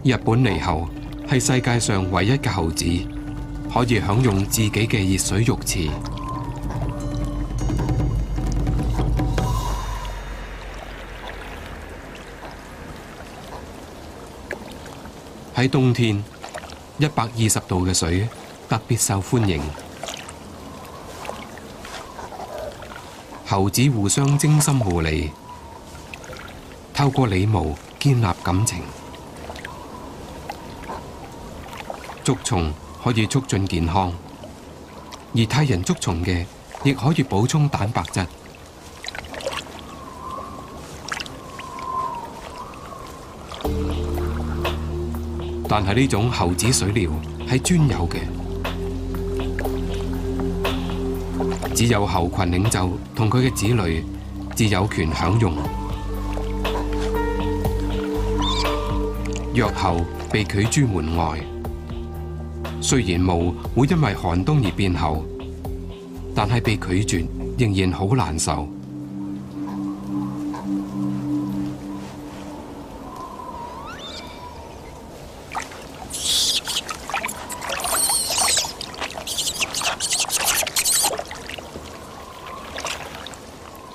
日本獼猴係世界上唯一嘅猴子，可以享用自己嘅熱水浴池。喺冬天，120度嘅水特別受歡迎。猴子互相精心護理，透過理毛建立感情。捉蟲可以促進健康，而替人捉蟲嘅亦可以補充蛋白質。但係呢種猴子水療係專有嘅，只有猴群領袖同佢嘅子女至有權享用。若猴被拒諸門外，雖然毛會因為寒冬而變厚，但係被拒絕仍然好難受。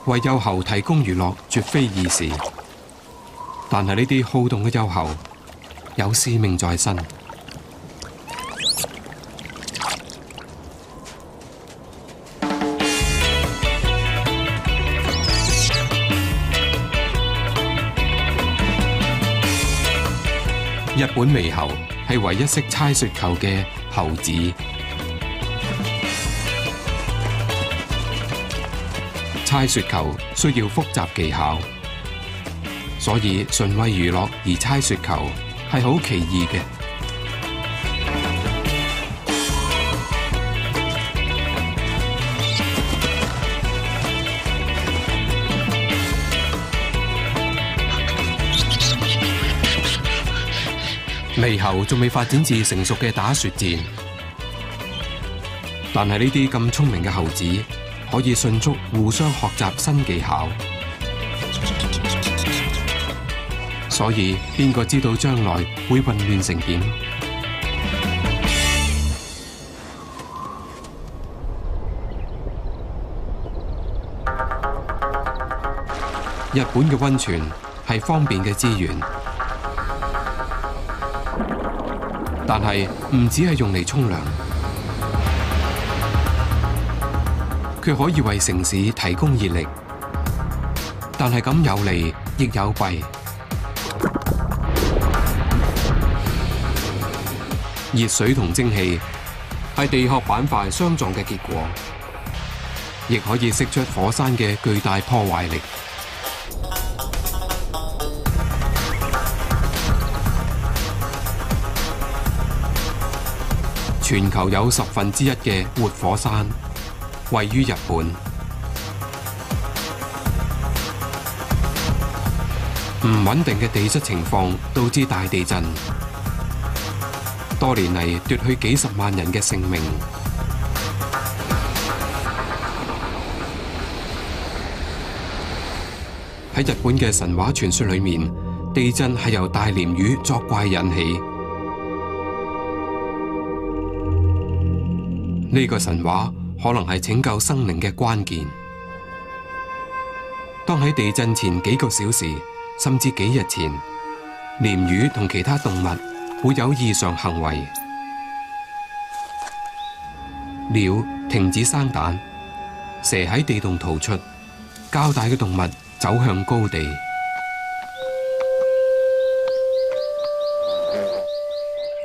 為幼猴提供娛樂絕非易事，但係呢啲好動嘅幼猴有使命在身。日本獼猴係唯一識猜雪球嘅猴子。猜雪球需要複雜技巧，所以純為娛樂而猜雪球係好奇異嘅。獼猴仲未發展至成熟嘅打雪戰，但係呢啲咁聰明嘅猴子可以迅速互相學習新技巧，所以邊個知道將來會混亂成點？日本嘅溫泉係方便嘅資源，但係唔只係用嚟沖涼。佢可以為城市提供熱力，但係咁有利亦有弊。熱水同蒸汽係地殼板塊相撞嘅結果，亦可以釋出火山嘅巨大破壞力。全球有1/10嘅活火山位於日本。唔穩定嘅地質情況導致大地震，多年嚟奪去幾十萬人嘅性命。喺日本嘅神話傳說裏面，地震係由大鯰魚作怪引起。呢個神話可能係拯救生靈嘅關鍵。當喺地震前幾個小時，甚至幾日前，鯰魚同其他動物會有異常行為。鳥停止生蛋，蛇喺地洞逃出，較大嘅動物走向高地。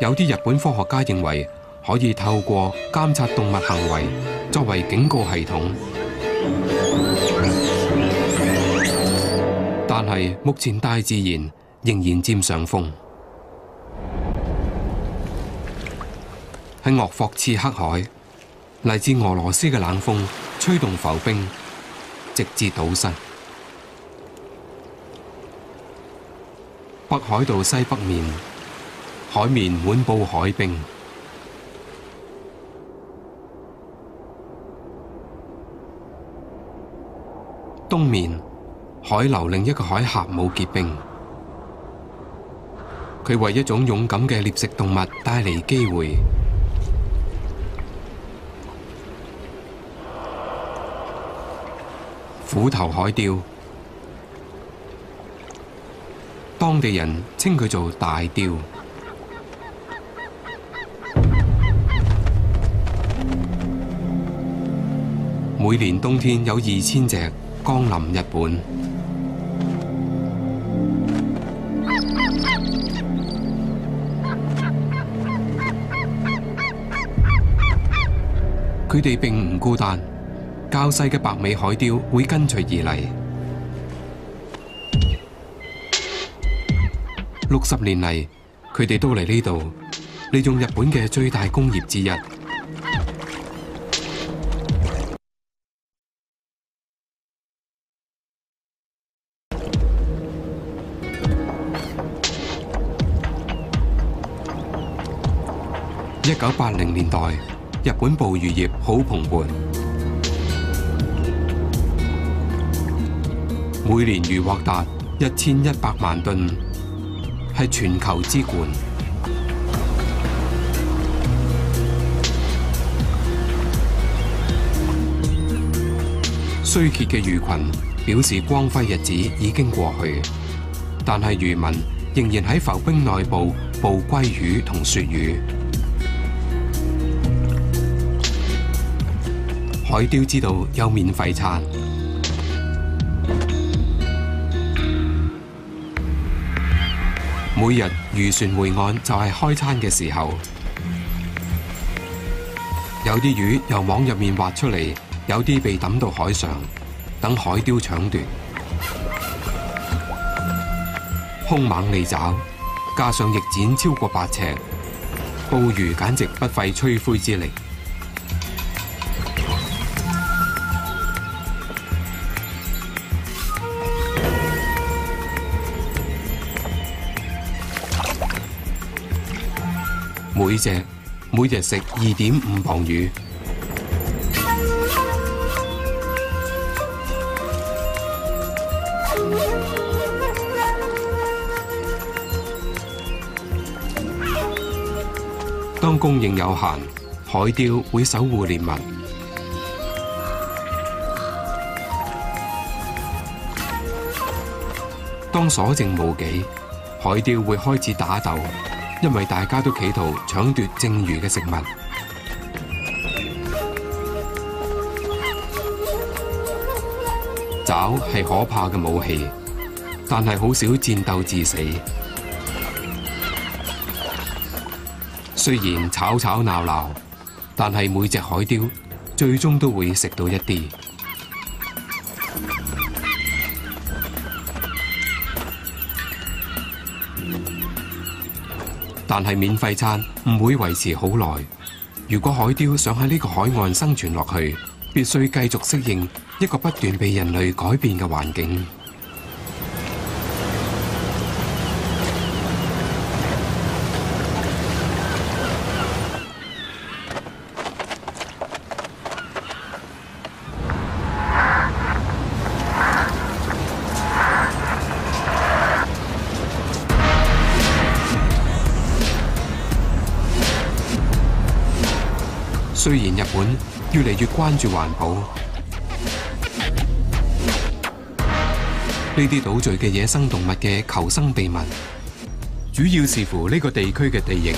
有啲日本科學家認為，可以透過監察動物行為作為警告系統，但係目前大自然仍然佔上風。喺鄂霍次克海，嚟自俄羅斯嘅冷風吹動浮冰，直至堵塞。北海道西北面，海面滿布海冰。東面，海流令一個海峽冇結冰，佢為一種勇敢嘅獵食動物帶嚟機會。虎頭海雕，當地人稱佢做大雕。每年冬天有2000隻降臨日本。佢哋並唔孤單，較細嘅白尾海雕會跟隨而嚟。60年嚟，佢哋都嚟呢度，利用日本嘅最大工業之一。1980年代，日本捕魚業好蓬勃，每年漁獲達1100萬噸，係全球之冠。衰竭嘅魚群表示光輝日子已經過去，但係漁民仍然喺浮冰內部捕鮭魚同鱈魚。海雕知道有免費餐，每日漁船回岸就係開餐嘅時候。有啲魚由網入面滑出嚟，有啲被抌到海上，等海雕搶奪。兇猛利爪，加上翼展超過8尺，捕魚簡直不費吹灰之力。每日食2.5磅魚。當供應有限，海雕會守護獵物。當所剩無幾，海雕會開始打鬥。因為大家都企圖搶奪剩餘嘅食物。爪係可怕嘅武器，但係好少戰鬥致死。雖然吵吵鬧鬧，但係每隻海雕最終都會食到一啲。但係免費餐唔會維持好耐。如果海雕想喺呢個海岸生存落去，必須繼續適應一個不斷被人類改變嘅環境。雖然日本越嚟越關注環保，呢啲島嶼嘅野生動物嘅求生秘密，主要視乎呢個地區嘅地形。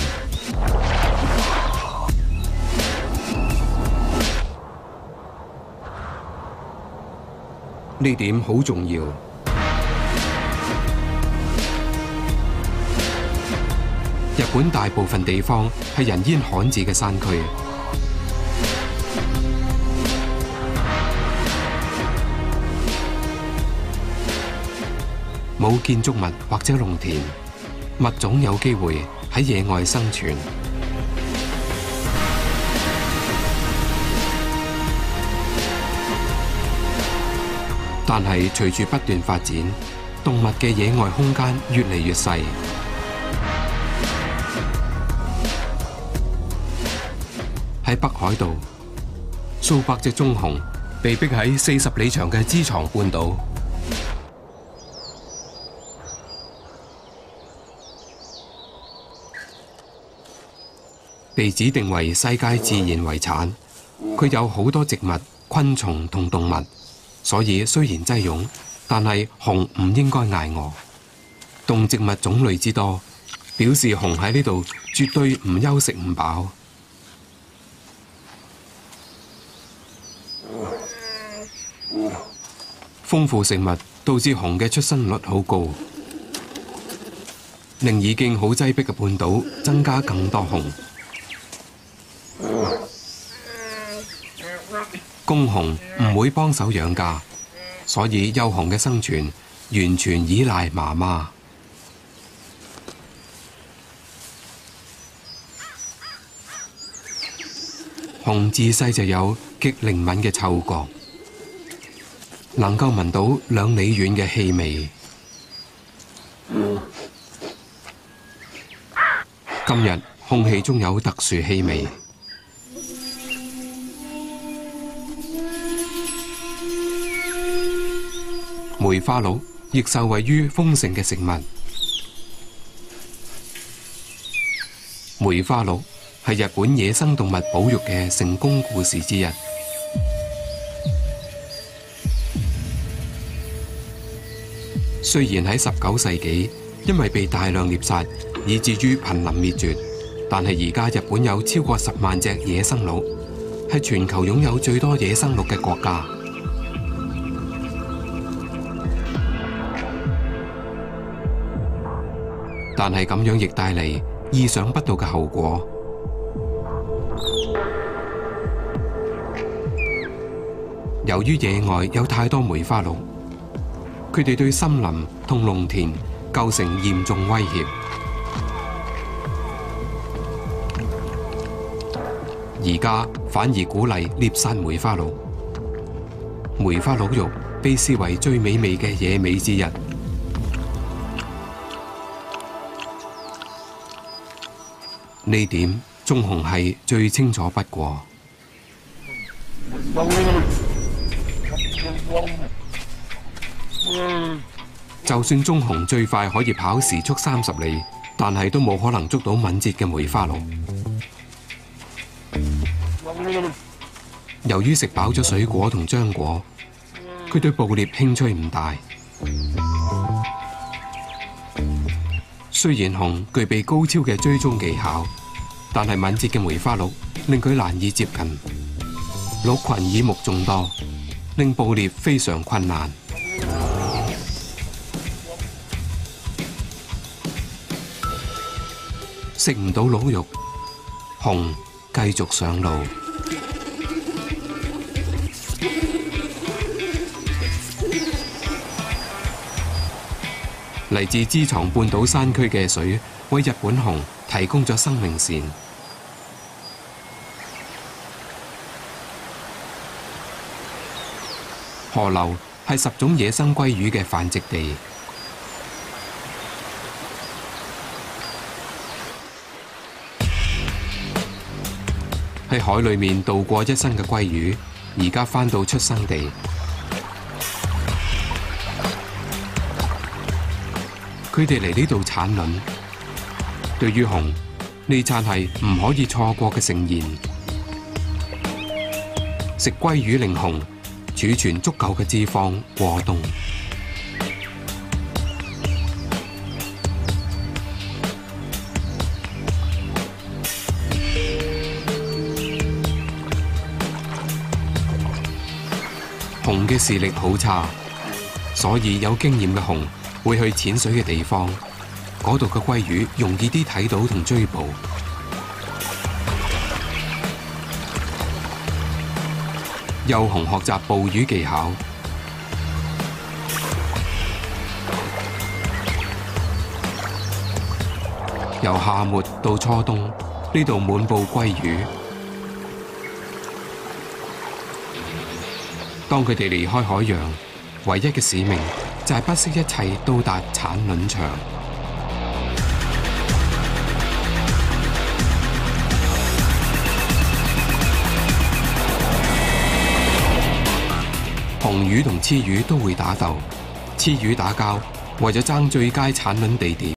呢點好重要。日本大部分地方係人煙罕至嘅山區。冇建築物或者農田，物種有機會喺野外生存。但係隨住不斷發展，動物嘅野外空間越嚟越細。喺北海道，數百隻棕熊被逼喺40里長嘅知床半島。被指定為世界自然遺產。佢有好多植物、昆蟲同動物，所以雖然擠擁，但係熊唔應該捱餓。動植物種類之多，表示熊喺呢度絕對唔休息唔飽。豐富食物導致熊嘅出生率好高，令已經好擠迫嘅半島增加更多熊。公熊唔會幫手養家，所以幼熊嘅生存完全依賴媽媽。熊自細就有極靈敏嘅嗅覺，能夠聞到2里遠嘅氣味。今日空氣中有特殊氣味，梅花鹿亦受惠於豐盛嘅食物。梅花鹿係日本野生動物保育嘅成功故事之一。雖然喺19世紀因為被大量獵殺，以至於瀕臨滅絕，但係而家日本有超過10萬隻野生鹿，係全球擁有最多野生鹿嘅國家。但係咁樣亦帶嚟意想不到嘅後果。由於野外有太多梅花鹿，佢哋對森林同農田構成嚴重威脅。而家反而鼓勵獵殺梅花鹿。梅花鹿肉被視為最美味嘅野味之一。呢點棕熊係最清楚不過。就算棕熊最快可以跑時速30里，但係都冇可能捉到敏捷嘅梅花鹿。由於食飽咗水果同漿果，佢對捕獵興趣唔大。雖然熊具備高超嘅追蹤技巧，但係敏捷嘅梅花鹿令佢難以接近。鹿群耳目眾多，令捕獵非常困難。食唔到鹿肉，熊繼續上路。嚟自知床半島山區嘅水，為日本熊提供咗生命線。河流係10種野生鮭魚嘅繁殖地。喺海裏面度過一生嘅鮭魚，而家返到出生地。佢哋嚟呢度產卵。對於熊，呢餐係唔可以錯過嘅盛宴。食鮭魚令熊儲存足夠嘅脂肪過冬。熊嘅視力好差，所以有經驗嘅熊會去淺水嘅地方，嗰度嘅鮭魚容易啲睇到同追捕。幼熊學習捕魚技巧，由夏末到初冬，呢度滿布鮭魚。當佢哋離開海洋，唯一嘅使命就係不惜一切到達產卵場。雄魚同雌魚都會打鬥，雌魚打交，為咗爭最佳產卵地點。